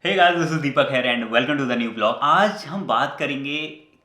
Hey guys, this is Deepak here and welcome to the new blog. आज हम बात करेंगे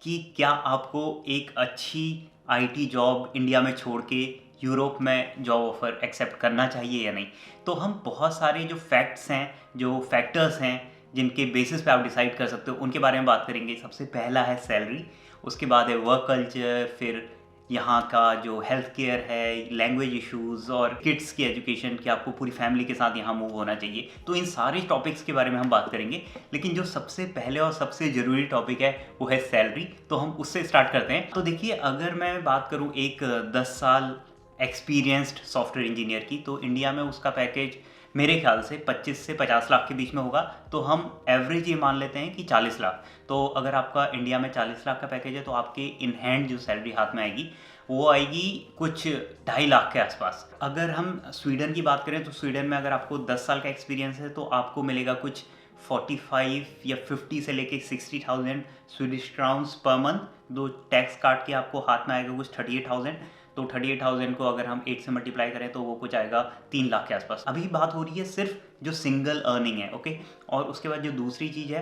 कि क्या आपको एक अच्छी आईटी जॉब इंडिया में छोड़ के यूरोप में जॉब ऑफर एक्सेप्ट करना चाहिए या नहीं। तो हम बहुत सारे जो फैक्ट्स हैं, जो फैक्टर्स हैं जिनके बेसिस पे आप डिसाइड कर सकते हो, उनके बारे में बात करेंगे। सबसे पहला है सैलरी, उसके बाद है वर्क कल्चर, फिर यहाँ का जो हेल्थ केयर है, लैंग्वेज इश्यूज और किड्स की एजुकेशन, कि आपको पूरी फैमिली के साथ यहाँ मूव होना चाहिए। तो इन सारे टॉपिक्स के बारे में हम बात करेंगे, लेकिन जो सबसे पहले और सबसे ज़रूरी टॉपिक है वो है सैलरी। तो हम उससे स्टार्ट करते हैं। तो देखिए, अगर मैं बात करूँ एक 10 साल एक्सपीरियंस्ड सॉफ्टवेयर इंजीनियर की, तो इंडिया में उसका पैकेज मेरे ख्याल से 25 से 50 लाख के बीच में होगा। तो हम एवरेज ये मान लेते हैं कि 40 लाख। तो अगर आपका इंडिया में 40 लाख का पैकेज है, तो आपके इन हैंड जो सैलरी हाथ में आएगी वो आएगी कुछ 2.5 लाख के आसपास। अगर हम स्वीडन की बात करें, तो स्वीडन में अगर आपको 10 साल का एक्सपीरियंस है तो आपको मिलेगा कुछ 45 या 50 से लेके 60,000 स्वीडिश क्राउन्स पर मंथ। दो टैक्स काट के आपको हाथ में आएगा कुछ 38,000। तो 38,000 को अगर हम 8 से मल्टीप्लाई करें तो वो कुछ आएगा 3 लाख के आसपास। अभी बात हो रही है सिर्फ जो सिंगल अर्निंग है, ओके। और उसके बाद जो दूसरी चीज़ है,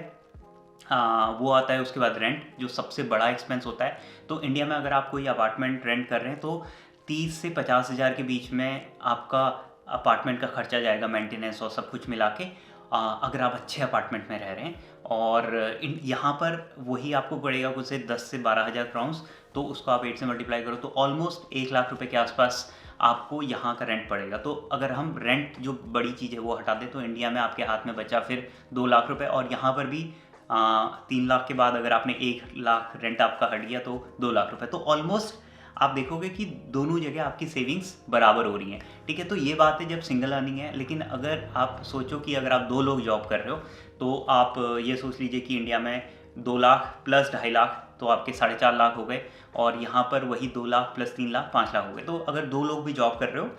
वो आता है उसके बाद रेंट, जो सबसे बड़ा एक्सपेंस होता है। तो इंडिया में अगर आप कोई अपार्टमेंट रेंट कर रहे हैं तो 30 से 50 हज़ार के बीच में आपका अपार्टमेंट का खर्चा जाएगा, मेंटेनेंस और सब कुछ मिला के। अगर आप अच्छे अपार्टमेंट में रह रहे हैं, और यहाँ पर वही आपको पड़ेगा कुछ से 10 से 12 हज़ार क्राउन्स। तो उसको आप 8 से मल्टीप्लाई करो तो ऑलमोस्ट 1 लाख रुपए के आसपास आपको यहाँ का रेंट पड़ेगा। तो अगर हम रेंट जो बड़ी चीज़ है वो हटा दें, तो इंडिया में आपके हाथ में बचा फिर 2 लाख रुपए। और यहाँ पर भी 3 लाख के बाद अगर आपने 1 लाख रेंट आपका हट गया तो 2 लाख रुपए। तो ऑलमोस्ट आप देखोगे कि दोनों जगह आपकी सेविंग्स बराबर हो रही हैं। ठीक है, तो ये बात है जब सिंगल अर्निंग है। लेकिन अगर आप सोचो कि अगर आप 2 लोग जॉब कर रहे हो, तो आप ये सोच लीजिए कि इंडिया में 2 लाख प्लस 2.5 लाख, तो आपके 4.5 लाख हो गए। और यहाँ पर वही 2 लाख प्लस 3 लाख, 5 लाख हो गए। तो अगर 2 लोग भी जॉब कर रहे हो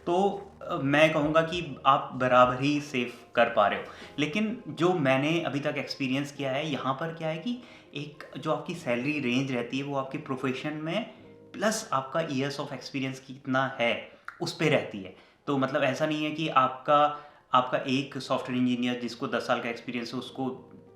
तो मैं कहूँगा कि आप बराबर ही सेव कर पा रहे हो। लेकिन जो मैंने अभी तक एक्सपीरियंस किया है, यहाँ पर क्या है कि एक जो आपकी सैलरी रेंज रहती है वो आपके प्रोफेशन में प्लस आपका ईयर्स ऑफ एक्सपीरियंस कितना है उस पे रहती है। तो मतलब ऐसा नहीं है कि आपका आपका एक सॉफ्टवेयर इंजीनियर जिसको 10 साल का एक्सपीरियंस है उसको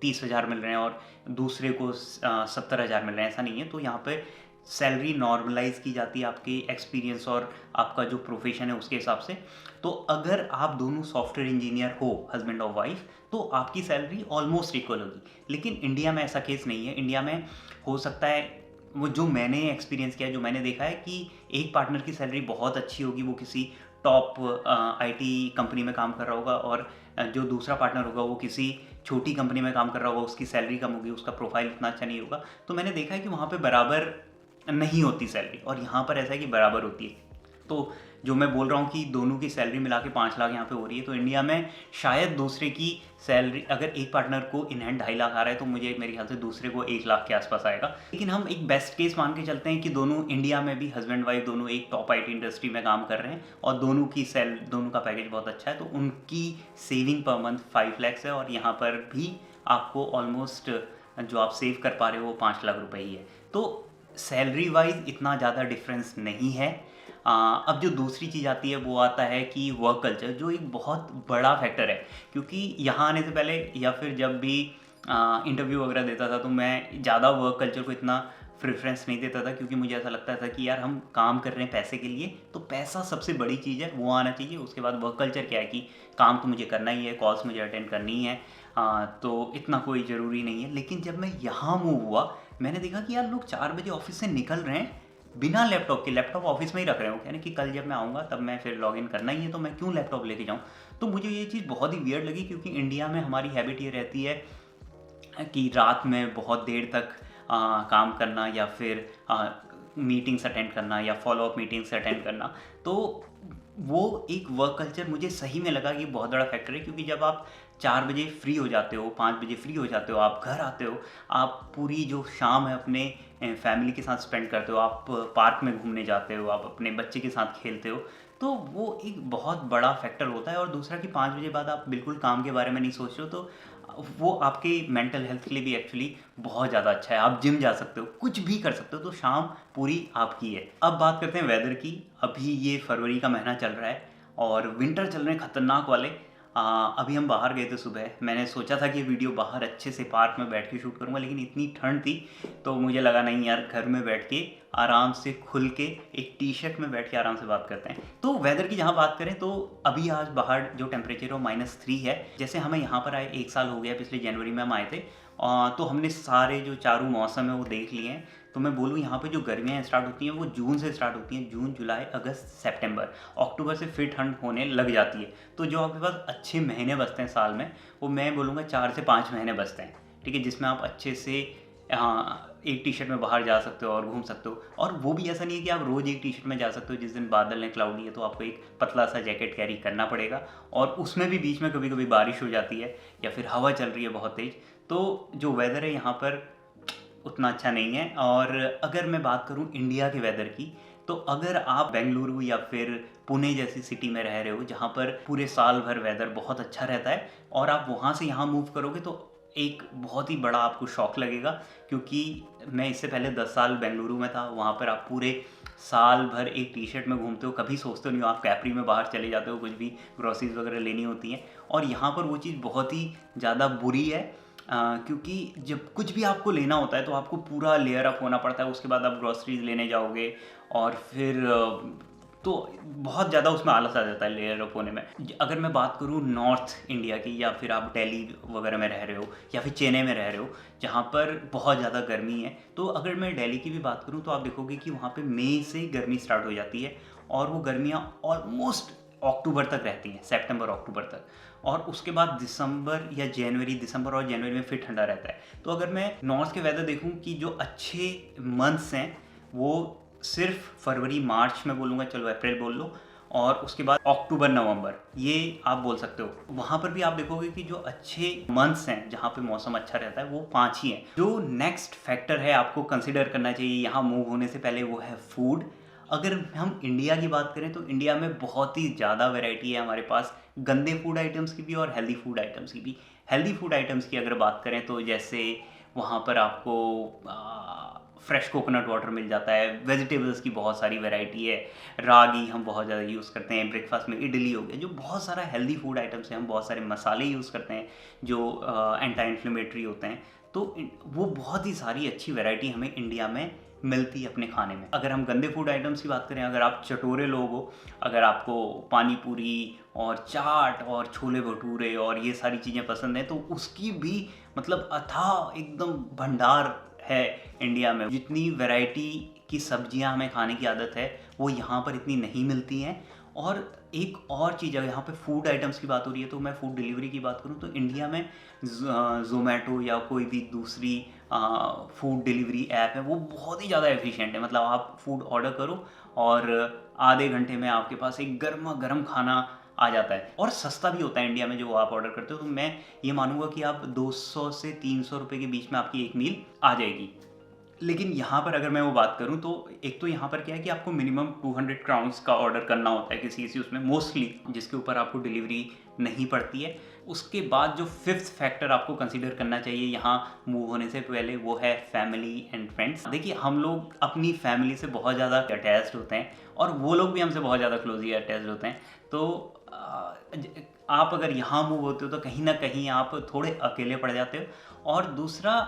30 हज़ार मिल रहे हैं और दूसरे को 70 हज़ार मिल रहे हैं, ऐसा नहीं है। तो यहाँ पे सैलरी नॉर्मलाइज की जाती है आपके एक्सपीरियंस और आपका जो प्रोफेशन है उसके हिसाब से। तो अगर आप दोनों सॉफ्टवेयर इंजीनियर हो, हस्बैंड और वाइफ, तो आपकी सैलरी ऑलमोस्ट इक्वल होगी। लेकिन इंडिया में ऐसा केस नहीं है। इंडिया में हो सकता है, वो जो मैंने एक्सपीरियंस किया है, जो मैंने देखा है, कि एक पार्टनर की सैलरी बहुत अच्छी होगी, वो किसी टॉप आईटी कंपनी में काम कर रहा होगा, और जो दूसरा पार्टनर होगा वो किसी छोटी कंपनी में काम कर रहा होगा, उसकी सैलरी कम होगी, उसका प्रोफाइल इतना अच्छा नहीं होगा। तो मैंने देखा है कि वहाँ पे बराबर नहीं होती सैलरी, और यहाँ पर ऐसा है कि बराबर होती है। तो जो मैं बोल रहा हूँ कि दोनों की सैलरी मिला के 5 लाख यहाँ पे हो रही है, तो इंडिया में शायद दूसरे की सैलरी, अगर एक पार्टनर को इन हैंड 2.5 लाख आ रहा है, तो मुझे मेरे ख्याल से दूसरे को 1 लाख के आसपास आएगा। लेकिन हम एक बेस्ट केस मान के चलते हैं कि दोनों इंडिया में भी हस्बैंड वाइफ दोनों एक टॉप आईटी इंडस्ट्री में काम कर रहे हैं, और दोनों का पैकेज बहुत अच्छा है। तो उनकी सेविंग पर मंथ 5 लाख है, और यहाँ पर भी आपको ऑलमोस्ट जो आप सेव कर पा रहे हो वो 5 लाख रुपए ही है। तो सैलरी वाइज इतना ज़्यादा डिफरेंस नहीं है। अब जो दूसरी चीज़ आती है वो आता है कि वर्क कल्चर, जो एक बहुत बड़ा फैक्टर है। क्योंकि यहाँ आने से पहले या फिर जब भी इंटरव्यू वगैरह देता था, तो मैं ज़्यादा वर्क कल्चर को इतना प्रेफरेंस नहीं देता था, क्योंकि मुझे ऐसा लगता था कि यार हम काम कर रहे हैं पैसे के लिए, तो पैसा सबसे बड़ी चीज़ है, वो आना चाहिए। उसके बाद वर्क कल्चर क्या है कि काम तो मुझे करना ही है, कॉल्स मुझे अटेंड करनी ही है, तो इतना कोई ज़रूरी नहीं है। लेकिन जब मैं यहाँ मूव हुआ, मैंने देखा कि यार लोग 4 बजे ऑफिस से निकल रहे हैं बिना लैपटॉप के, लैपटॉप ऑफिस में ही रख रहे हो, यानी कि कल जब मैं आऊँगा तब मैं फिर लॉगिन करना ही है, तो मैं क्यों लैपटॉप लेके जाऊँ। तो मुझे ये चीज़ बहुत ही वियर्ड लगी, क्योंकि इंडिया में हमारी हैबिट ये रहती है कि रात में बहुत देर तक काम करना, या फिर मीटिंग्स अटेंड करना, या फॉलो अप मीटिंग्स अटेंड करना। तो वो एक वर्क कल्चर मुझे सही में लगा कि बहुत बड़ा फैक्टर है। क्योंकि जब आप 4 बजे फ्री हो जाते हो, 5 बजे फ्री हो जाते हो, आप घर आते हो, आप पूरी जो शाम है अपने फैमिली के साथ स्पेंड करते हो, आप पार्क में घूमने जाते हो, आप अपने बच्चे के साथ खेलते हो, तो वो एक बहुत बड़ा फैक्टर होता है। और दूसरा कि 5 बजे बाद आप बिल्कुल काम के बारे में नहीं सोच रहे हो, तो वो आपके मेंटल हेल्थ के लिए भी एक्चुअली बहुत ज़्यादा अच्छा है। आप जिम जा सकते हो, कुछ भी कर सकते हो, तो शाम पूरी आपकी है। अब बात करते हैं वेदर की। अभी ये फरवरी का महीना चल रहा है और विंटर चल रहे हैं खतरनाक वाले। अभी हम बाहर गए थे सुबह। मैंने सोचा था कि वीडियो बाहर अच्छे से पार्क में बैठ के शूट करूँगा, लेकिन इतनी ठंड थी तो मुझे लगा नहीं यार, घर में बैठ के आराम से खुल के एक टी शर्ट में बैठ के आराम से बात करते हैं। तो वेदर की जहाँ बात करें तो अभी आज बाहर जो टेम्परेचर है वो -3 है। जैसे हमें यहाँ पर आए 1 साल हो गया, पिछले जनवरी में हम आए थे। तो हमने सारे जो चारों मौसम है वो देख लिए हैं। तो मैं बोलूँ यहाँ पे जो गर्मियाँ स्टार्ट होती हैं वो जून से स्टार्ट होती हैं, जून, जुलाई, अगस्त, सितंबर। अक्टूबर से फिर ठंड होने लग जाती है। तो जो आपके पास अच्छे महीने बचते हैं साल में, वो मैं बोलूँगा 4 से 5 महीने बचते हैं, ठीक है, जिसमें आप अच्छे से एक टी शर्ट में बाहर जा सकते हो और घूम सकते हो। और वो भी ऐसा नहीं है कि आप रोज़ एक टी शर्ट में जा सकते हो। जिस दिन बादल है, क्लाउडी है, तो आपको एक पतला सा जैकेट कैरी करना पड़ेगा, और उसमें भी बीच में कभी कभी बारिश हो जाती है या फिर हवा चल रही है बहुत तेज़। तो जो वेदर है यहाँ पर उतना अच्छा नहीं है। और अगर मैं बात करूँ इंडिया के वेदर की, तो अगर आप बेंगलुरु या फिर पुणे जैसी सिटी में रह रहे हो जहाँ पर पूरे साल भर वेदर बहुत अच्छा रहता है, और आप वहाँ से यहाँ मूव करोगे, तो एक बहुत ही बड़ा आपको शॉक लगेगा। क्योंकि मैं इससे पहले 10 साल बेंगलुरु में था। वहाँ पर आप पूरे साल भर एक टी शर्ट में घूमते हो, कभी सोचते नहीं हो, आप कैपरी में बाहर चले जाते हो, कुछ भी ग्रोसरीज वगैरह लेनी होती हैं। और यहाँ पर वो चीज़ बहुत ही ज़्यादा बुरी है, क्योंकि जब कुछ भी आपको लेना होता है तो आपको पूरा लेयर अप होना पड़ता है। उसके बाद आप ग्रोसरीज लेने जाओगे, और फिर तो बहुत ज़्यादा उसमें आलस आ जाता है लेयर अप होने में। अगर मैं बात करूँ नॉर्थ इंडिया की, या फिर आप दिल्ली वगैरह में रह रहे हो या फिर चेन्नई में रह रहे हो जहाँ पर बहुत ज़्यादा गर्मी है, तो अगर मैं दिल्ली की भी बात करूँ तो आप देखोगे कि वहाँ पे मई से गर्मी स्टार्ट हो जाती है, और वो गर्मियाँ ऑलमोस्ट अक्टूबर तक रहती हैं, सितंबर अक्टूबर तक। और उसके बाद दिसंबर और जनवरी में फिर ठंडा रहता है। तो अगर मैं नॉर्थ के वेदर देखूं कि जो अच्छे मंथ्स हैं वो सिर्फ फरवरी मार्च में बोलूँगा, चलो अप्रैल बोल लो, और उसके बाद अक्टूबर नवंबर, ये आप बोल सकते हो। वहाँ पर भी आप देखोगे कि जो अच्छे मंथ्स हैं जहाँ पे मौसम अच्छा रहता है वो 5 ही हैं। जो नेक्स्ट फैक्टर है आपको कंसिडर करना चाहिए यहाँ मूव होने से पहले, वो है फूड। अगर हम इंडिया की बात करें तो इंडिया में बहुत ही ज़्यादा वैरायटी है हमारे पास, गंदे फूड आइटम्स की भी और हेल्दी फूड आइटम्स की भी। हेल्दी फूड आइटम्स की अगर बात करें तो जैसे वहाँ पर आपको फ्रेश कोकोनट वाटर मिल जाता है, वेजिटेबल्स की बहुत सारी वैरायटी है, रागी हम बहुत ज़्यादा यूज़ करते हैं, ब्रेकफास्ट में इडली हो गया, जो बहुत सारा हेल्दी फूड आइटम्स हैं। हम बहुत सारे मसाले यूज़ करते हैं जो एंटी इन्फ्लेमेटरी होते हैं। तो वो बहुत ही सारी अच्छी वैरायटी हमें इंडिया में मिलती है अपने खाने में। अगर हम गंदे फूड आइटम्स की बात करें, अगर आप चटोरे लोग हो, अगर आपको पानी पूरी और चाट और छोले भटूरे और ये सारी चीज़ें पसंद हैं, तो उसकी भी मतलब अथाह एकदम भंडार है इंडिया में। जितनी वैरायटी की सब्जियां हमें खाने की आदत है वो यहाँ पर इतनी नहीं मिलती हैं। और एक और चीज़ है, यहाँ पे फूड आइटम्स की बात हो रही है तो मैं फूड डिलीवरी की बात करूँ तो इंडिया में ज़ोमैटो या कोई भी दूसरी फूड डिलीवरी ऐप है, वो बहुत ही ज़्यादा एफिशिएंट है। मतलब आप फूड ऑर्डर करो और आधे घंटे में आपके पास एक गर्मा गर्म खाना आ जाता है, और सस्ता भी होता है इंडिया में जो आप ऑर्डर करते हो। तो मैं ये मानूंगा कि आप 200 से 300 रुपये के बीच में आपकी एक मील आ जाएगी। लेकिन यहाँ पर अगर मैं वो बात करूँ तो एक तो यहाँ पर क्या है कि आपको मिनिमम 200 क्राउन्स का ऑर्डर करना होता है किसी किसी उसमें, मोस्टली जिसके ऊपर आपको डिलीवरी नहीं पड़ती है। उसके बाद जो फिफ्थ फैक्टर आपको कंसीडर करना चाहिए यहाँ मूव होने से पहले, वो है फैमिली एंड फ्रेंड्स। देखिए, हम लोग अपनी फैमिली से बहुत ज़्यादा अटैच्ड होते हैं और वो लोग भी हमसे बहुत ज़्यादा क्लोजली अटैच्ड होते हैं। तो आप अगर यहाँ मूव होते हो तो कहीं ना कहीं आप थोड़े अकेले पड़ जाते हो। और दूसरा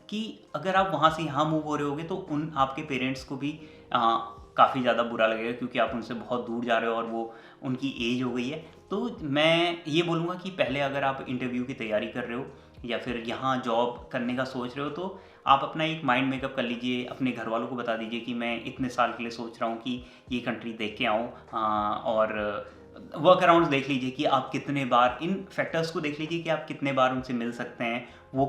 कि अगर आप वहाँ से यहाँ मूव हो रहे होगे तो उन आपके पेरेंट्स को भी काफ़ी ज़्यादा बुरा लगेगा, क्योंकि आप उनसे बहुत दूर जा रहे हो और वो उनकी एज हो गई है। तो मैं ये बोलूँगा कि पहले अगर आप इंटरव्यू की तैयारी कर रहे हो या फिर यहाँ जॉब करने का सोच रहे हो तो आप अपना एक माइंड मेकअप कर लीजिए, अपने घर वालों को बता दीजिए कि मैं इतने साल के लिए सोच रहा हूँ कि ये कंट्री देख के आऊँ, और वर्क अराउंड देख लीजिए कि आप कितने बार, इन फैक्टर्स को देख लीजिए कि आप कितने बार उनसे मिल सकते हैं, वो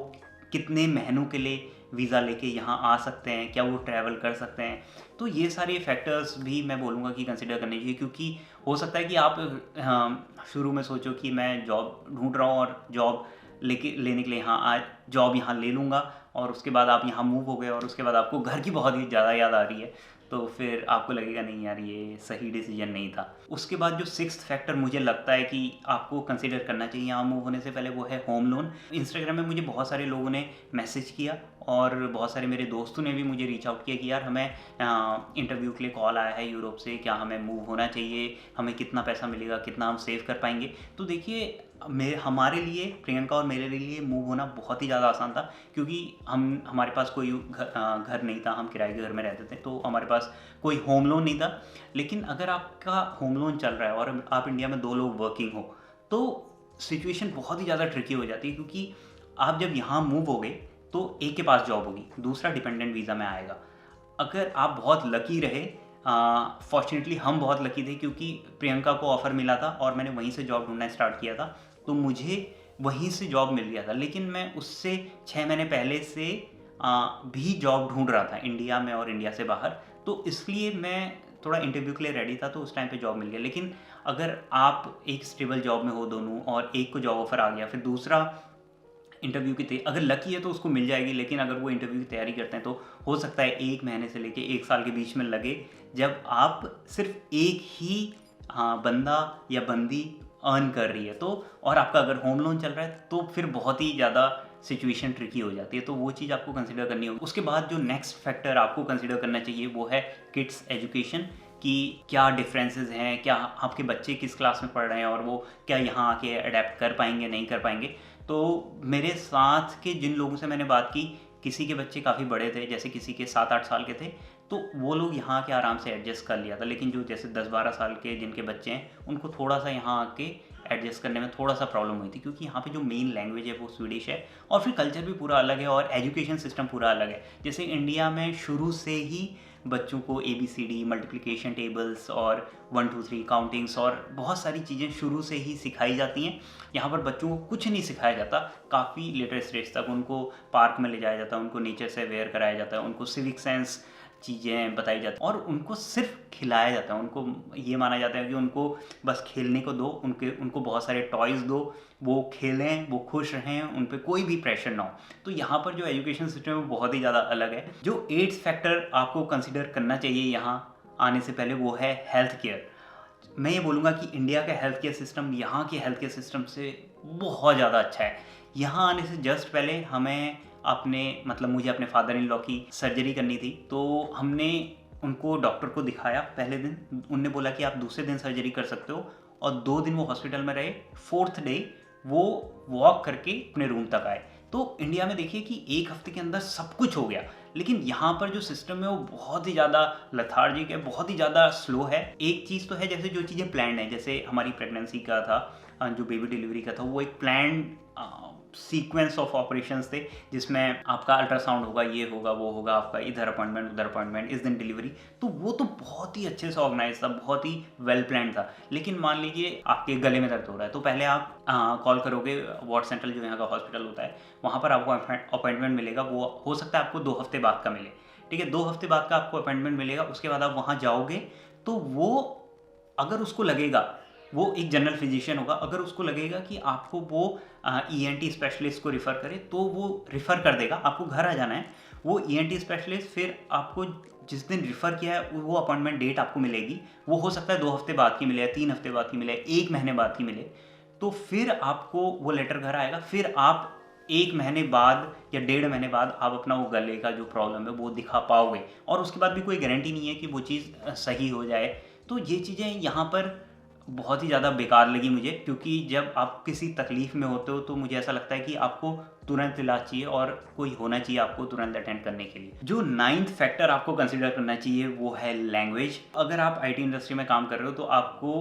कितने महीनों के लिए वीज़ा लेके यहाँ आ सकते हैं, क्या वो ट्रैवल कर सकते हैं। तो ये सारे फैक्टर्स भी मैं बोलूँगा कि कंसिडर करने चाहिए, क्योंकि हो सकता है कि आप शुरू में सोचो कि मैं जॉब ढूंढ रहा हूँ और जॉब लेने के लिए जॉब यहाँ ले लूँगा, और उसके बाद आप यहाँ मूव हो गए और उसके बाद आपको घर की बहुत ही ज़्यादा याद आ रही है, तो फिर आपको लगेगा नहीं यार ये सही डिसीजन नहीं था। उसके बाद जो सिक्स्थ फैक्टर मुझे लगता है कि आपको कंसीडर करना चाहिए यहाँ मूव होने से पहले, वो है होम लोन। इंस्टाग्राम में मुझे बहुत सारे लोगों ने मैसेज किया और बहुत सारे मेरे दोस्तों ने भी मुझे रीच आउट किया कि यार हमें इंटरव्यू के लिए कॉल आया है यूरोप से, क्या हमें मूव होना चाहिए, हमें कितना पैसा मिलेगा, कितना हम सेव कर पाएंगे। तो देखिए, हमारे लिए, प्रियंका और मेरे लिए मूव होना बहुत ही ज़्यादा आसान था, क्योंकि हमारे पास कोई घर नहीं था, हम किराए के घर में रहते थे, तो हमारे पास कोई होम लोन नहीं था। लेकिन अगर आपका होम लोन चल रहा है और आप इंडिया में 2 लोग वर्किंग हो, तो सिचुएशन बहुत ही ज़्यादा ट्रिकी हो जाती है, क्योंकि आप जब यहाँ मूव होगे तो एक के पास जॉब होगी, दूसरा डिपेंडेंट वीज़ा में आएगा। अगर आप बहुत लकी रहे, फॉर्चुनेटली हम बहुत लकी थे, क्योंकि प्रियंका को ऑफ़र मिला था और मैंने वहीं से जॉब ढूंढना स्टार्ट किया था, तो मुझे वहीं से जॉब मिल गया था। लेकिन मैं उससे 6 महीने पहले से भी जॉब ढूंढ रहा था इंडिया में और इंडिया से बाहर, तो इसलिए मैं थोड़ा इंटरव्यू के लिए रेडी था, तो उस टाइम पे जॉब मिल गया। लेकिन अगर आप एक स्टेबल जॉब में हो दोनों, और एक को जॉब ऑफर आ गया, फिर दूसरा इंटरव्यू की अगर लकी है तो उसको मिल जाएगी, लेकिन अगर वो इंटरव्यू की तैयारी करते हैं तो हो सकता है 1 महीने से लेके 1 साल के बीच में लगे, जब आप सिर्फ एक ही बंदा या बंदी अर्न कर रही है, तो और आपका अगर होम लोन चल रहा है, तो फिर बहुत ही ज़्यादा सिचुएशन ट्रिकी हो जाती है। तो वो चीज़ आपको कंसिडर करनी होगी। उसके बाद जो नेक्स्ट फैक्टर आपको कंसिडर करना चाहिए वो है किड्स एजुकेशन, कि क्या डिफरेंसेस हैं, क्या आपके बच्चे किस क्लास में पढ़ रहे हैं और वो क्या यहाँ आके अडेप्ट कर पाएंगे, नहीं कर पाएंगे। तो मेरे साथ के जिन लोगों से मैंने बात की, किसी के बच्चे काफ़ी बड़े थे, जैसे किसी के 7-8 साल के थे, तो वो लोग यहाँ के आराम से एडजस्ट कर लिया था। लेकिन जो जैसे 10-12 साल के जिनके बच्चे हैं, उनको थोड़ा सा यहाँ आके एडजस्ट करने में थोड़ा सा प्रॉब्लम हुई थी, क्योंकि यहाँ पे जो मेन लैंग्वेज है वो स्वीडिश है, और फिर कल्चर भी पूरा अलग है और एजुकेशन सिस्टम पूरा अलग है। जैसे इंडिया में शुरू से ही बच्चों को ABCD, मल्टीप्लिकेशन टेबल्स और 1 2 3 काउंटिंग्स और बहुत सारी चीज़ें शुरू से ही सिखाई जाती हैं। यहाँ पर बच्चों को कुछ नहीं सिखाया जाता, काफ़ी लेटर स्टेज तक उनको पार्क में ले जाया जाता है, उनको नेचर से अवेयर कराया जाता है, उनको सिविक सेंस चीज़ें बताई जाती हैं, और उनको सिर्फ खिलाया जाता है। उनको ये माना जाता है कि उनको बस खेलने को दो, उनको बहुत सारे टॉयज़ दो, वो खेलें, वो खुश रहें, उन पर कोई भी प्रेशर ना हो। तो यहाँ पर जो एजुकेशन सिस्टम है वो बहुत ही ज़्यादा अलग है। जो 8th फैक्टर आपको कंसिडर करना चाहिए यहाँ आने से पहले, वो है हेल्थ केयर। मैं ये बोलूँगा कि इंडिया का हेल्थ केयर सिस्टम यहाँ के हेल्थ केयर सिस्टम से बहुत ज़्यादा अच्छा है। यहाँ आने से जस्ट पहले मुझे अपने फादर इन लॉ की सर्जरी करनी थी, तो हमने उनको डॉक्टर को दिखाया पहले दिन। उनने बोला कि आप दूसरे दिन सर्जरी कर सकते हो, और 2 दिन वो हॉस्पिटल में रहे। 4th डे वो वॉक करके अपने रूम तक आए। तो इंडिया में देखिए कि 1 हफ्ते के अंदर सब कुछ हो गया, लेकिन यहाँ पर जो सिस्टम है वो बहुत ही ज़्यादा लथार्जिक है, बहुत ही ज़्यादा स्लो है। एक चीज़ तो है, जैसे जो चीज़ें प्लान्ड है, जैसे हमारी प्रेगनेंसी का था, जो बेबी डिलीवरी का था, वो एक प्लान्ड सीक्वेंस ऑफ ऑपरेशंस थे, जिसमें आपका अल्ट्रासाउंड होगा, ये होगा, वो होगा, आपका इधर अपॉइंटमेंट, उधर अपॉइंटमेंट, इस दिन डिलीवरी। तो वो तो बहुत ही अच्छे से ऑर्गेनाइज था, बहुत ही वेल प्लान था। लेकिन मान लीजिए आपके गले में दर्द हो रहा है, तो पहले आप कॉल करोगे वार्ड सेंट्रल, जो यहाँ का हॉस्पिटल होता है, वहाँ पर आपको अपॉइंटमेंट मिलेगा। वो हो सकता है आपको 2 हफ्ते बाद का मिले, ठीक है, 2 हफ्ते बाद का आपको अपॉइंटमेंट मिलेगा। उसके बाद आप वहाँ जाओगे, तो वो अगर उसको लगेगा, वो एक जनरल फिजिशियन होगा, अगर उसको लगेगा कि आपको वो ENT स्पेशलिस्ट को रिफ़र करे, तो वो रिफ़र कर देगा। आपको घर आ जाना है, वो ENT स्पेशलिस्ट फिर आपको जिस दिन रिफ़र किया है वो अपॉइंटमेंट डेट आपको मिलेगी। वो हो सकता है 2 हफ्ते बाद की मिले, 3 हफ्ते बाद की मिले, 1 महीने बाद की मिले। तो फिर आपको वो लेटर घर आएगा, फिर आप 1 महीने बाद या 1.5 महीने बाद आप अपना वो गले का जो प्रॉब्लम है वो दिखा पाओगे, और उसके बाद भी कोई गारंटी नहीं है कि वो चीज़ सही हो जाए। तो ये चीज़ें यहाँ पर बहुत ही ज़्यादा बेकार लगी मुझे, क्योंकि जब आप किसी तकलीफ़ में होते हो तो मुझे ऐसा लगता है कि आपको तुरंत इलाज चाहिए और कोई होना चाहिए आपको तुरंत अटेंड करने के लिए। जो 9th फैक्टर आपको कंसिडर करना चाहिए वो है लैंग्वेज। अगर आप IT इंडस्ट्री में काम कर रहे हो तो आपको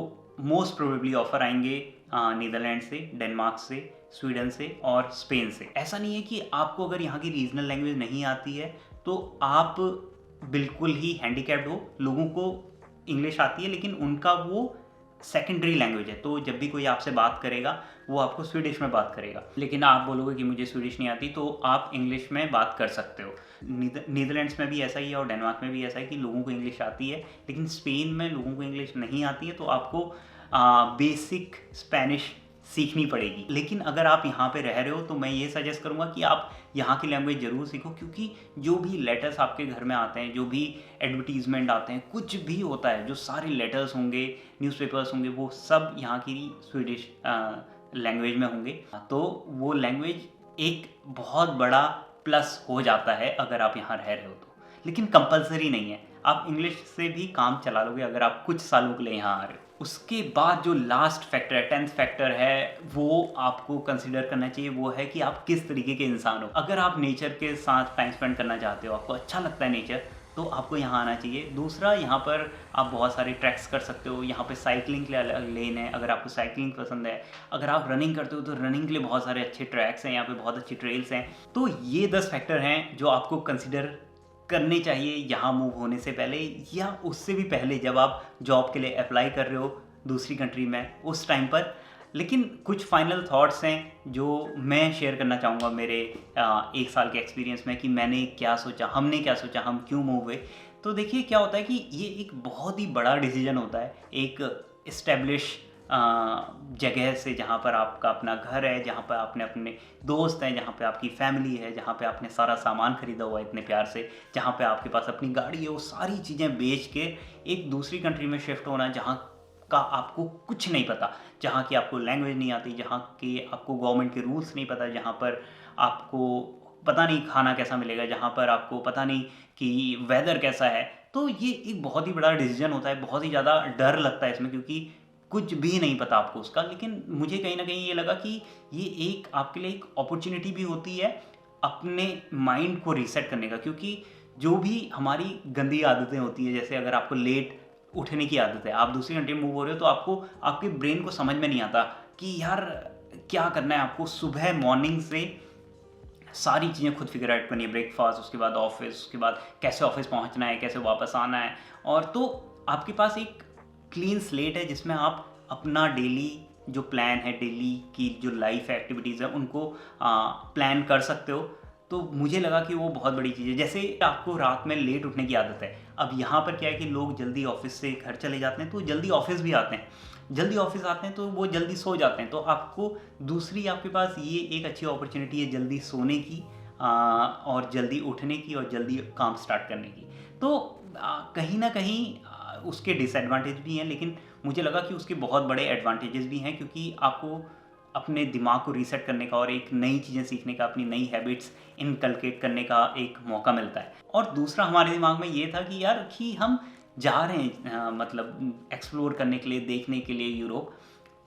मोस्ट प्रोबेबली ऑफर आएंगे नीदरलैंड से, डेनमार्क से, स्वीडन से और स्पेन से। ऐसा नहीं है कि आपको अगर यहाँ की रीजनल लैंग्वेज नहीं आती है तो आप बिल्कुल ही हैंडीकैप्ड हो। लोगों को इंग्लिश आती है, लेकिन उनका वो सेकेंडरी लैंग्वेज है, तो जब भी कोई आपसे बात करेगा वो आपको स्वीडिश में बात करेगा। लेकिन आप बोलोगे कि मुझे स्वीडिश नहीं आती, तो आप इंग्लिश में बात कर सकते हो। नीदरलैंड्स में भी ऐसा ही है और डेनमार्क में भी ऐसा है कि लोगों को इंग्लिश आती है, लेकिन स्पेन में लोगों को इंग्लिश नहीं आती है, तो आपको बेसिक स्पेनिश सीखनी पड़ेगी। लेकिन अगर आप यहाँ पे रह रहे हो तो मैं ये सजेस्ट करूँगा कि आप यहाँ की लैंग्वेज ज़रूर सीखो, क्योंकि जो भी लेटर्स आपके घर में आते हैं, जो भी एडवर्टीजमेंट आते हैं, कुछ भी होता है, जो सारे लेटर्स होंगे, न्यूज़पेपर्स होंगे, वो सब यहाँ की स्वीडिश लैंग्वेज में होंगे। तो वो लैंग्वेज एक बहुत बड़ा प्लस हो जाता है अगर आप यहाँ रह रहे हो तो। लेकिन कंपलसरी नहीं है, आप इंग्लिश से भी काम चला लोगे अगर आप कुछ सालों के लिए यहाँ आ रहे हो। उसके बाद जो लास्ट फैक्टर है, 10th फैक्टर है, वो आपको कंसिडर करना चाहिए, वो है कि आप किस तरीके के इंसान हो। अगर आप नेचर के साथ टाइम स्पेंड करना चाहते हो, आपको अच्छा लगता है नेचर, तो आपको यहाँ आना चाहिए। दूसरा, यहाँ पर आप बहुत सारे ट्रैक्स कर सकते हो। यहाँ पे साइकिलिंग के लिए अलग लेन है, अगर आपको साइकिलिंग पसंद है। अगर आप रनिंग करते हो तो रनिंग के लिए बहुत सारे अच्छे ट्रैक्स हैं, यहाँ पे बहुत अच्छी ट्रेल्स हैं। तो ये 10 फैक्टर हैं जो आपको कंसिडर करने चाहिए यहाँ मूव होने से पहले, या उससे भी पहले जब आप जॉब के लिए अप्लाई कर रहे हो दूसरी कंट्री में उस टाइम पर। लेकिन कुछ फाइनल थॉट्स हैं जो मैं शेयर करना चाहूँगा मेरे 1 साल के एक्सपीरियंस में, कि मैंने क्या सोचा, हमने क्या सोचा, हम क्यों मूव हुए। तो देखिए क्या होता है कि ये एक बहुत ही बड़ा डिसीजन होता है, एक इस्टेब्लिश जगह से, जहाँ पर आपका अपना घर है, जहाँ पर आपने अपने दोस्त हैं, जहाँ पे आपकी फैमिली है, जहाँ पे आपने सारा सामान खरीदा हुआ है इतने प्यार से, जहाँ पे आपके पास अपनी गाड़ी है, वो सारी चीज़ें बेच के एक दूसरी कंट्री में शिफ्ट होना, जहाँ का आपको कुछ नहीं पता, जहाँ की आपको लैंग्वेज नहीं आती, जहाँ के आपको गवर्नमेंट के रूल्स नहीं पता, जहाँ पर आपको पता नहीं खाना कैसा मिलेगा, जहाँ पर आपको पता नहीं कि वेदर कैसा है। तो ये एक बहुत ही बड़ा डिसीजन होता है, बहुत ही ज़्यादा डर लगता है इसमें, क्योंकि कुछ भी नहीं पता आपको उसका। लेकिन मुझे कहीं ना कहीं ये लगा कि ये एक आपके लिए एक अपॉर्चुनिटी भी होती है अपने माइंड को रीसेट करने का, क्योंकि जो भी हमारी गंदी आदतें होती हैं, जैसे अगर आपको लेट उठने की आदत है, आप दूसरी कंट्री में मूव हो रहे हो, तो आपको आपके ब्रेन को समझ में नहीं आता कि यार क्या करना है। आपको सुबह मॉर्निंग से सारी चीज़ें खुद फिगर आउट करनी है, ब्रेकफास्ट, उसके बाद ऑफिस, उसके बाद कैसे ऑफिस पहुंचना है, कैसे वापस आना है। और तो आपके पास एक क्लीन स्लेट है जिसमें आप अपना डेली जो प्लान है, डेली की जो लाइफ एक्टिविटीज़ है, उनको प्लान कर सकते हो। तो मुझे लगा कि वो बहुत बड़ी चीज़ है। जैसे आपको रात में लेट उठने की आदत है, अब यहाँ पर क्या है कि लोग जल्दी ऑफिस से घर चले जाते हैं, तो जल्दी ऑफिस भी आते हैं, जल्दी ऑफिस आते हैं तो वो जल्दी सो जाते हैं। तो आपको दूसरी आपके पास ये एक अच्छी अपॉर्चुनिटी है जल्दी सोने की, और जल्दी उठने की, और जल्दी काम स्टार्ट करने की। तो कहीं ना कहीं उसके डिसएडवांटेज भी हैं, लेकिन मुझे लगा कि उसके बहुत बड़े एडवांटेजेस भी हैं, क्योंकि आपको अपने दिमाग को रीसेट करने का और एक नई चीज़ें सीखने का, अपनी नई हैबिट्स इनकलकेट करने का एक मौका मिलता है। और दूसरा हमारे दिमाग में ये था कि यार कि हम जा रहे हैं मतलब एक्सप्लोर करने के लिए, देखने के लिए यूरोप।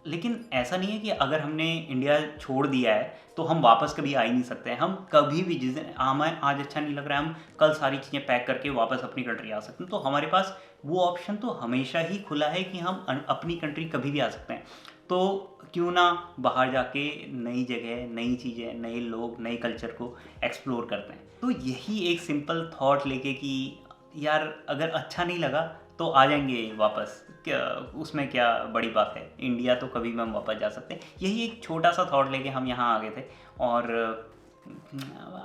लेकिन ऐसा नहीं है कि अगर हमने इंडिया छोड़ दिया है तो हम वापस कभी आ ही नहीं सकते हैं। हम कभी भी, जिस दिन हमें आज अच्छा नहीं लग रहा है, हम कल सारी चीज़ें पैक करके वापस अपनी कंट्री आ सकते हैं। तो हमारे पास वो ऑप्शन तो हमेशा ही खुला है कि हम अपनी कंट्री कभी भी आ सकते हैं। तो क्यों ना बाहर जाके नई जगह, नई चीज़ें, नए लोग, नए कल्चर को एक्सप्लोर करते हैं। तो यही एक सिंपल थॉट लेके कि यार अगर अच्छा नहीं लगा तो आ जाएंगे वापस, क्या उसमें क्या बड़ी बात है, इंडिया तो कभी भी हम वापस जा सकते हैं। यही एक छोटा सा थॉट लेके हम यहाँ आ गए थे, और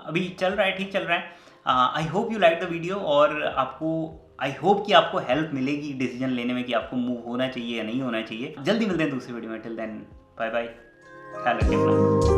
अभी चल रहा है, ठीक चल रहा है। I hope you like the video, और आपको आई होप कि आपको हेल्प मिलेगी डिसीजन लेने में कि आपको मूव होना चाहिए या नहीं होना चाहिए। जल्दी मिलते हैं दूसरी वीडियो में। टिल देन बाय बाय, ख्याल रखिए अपना।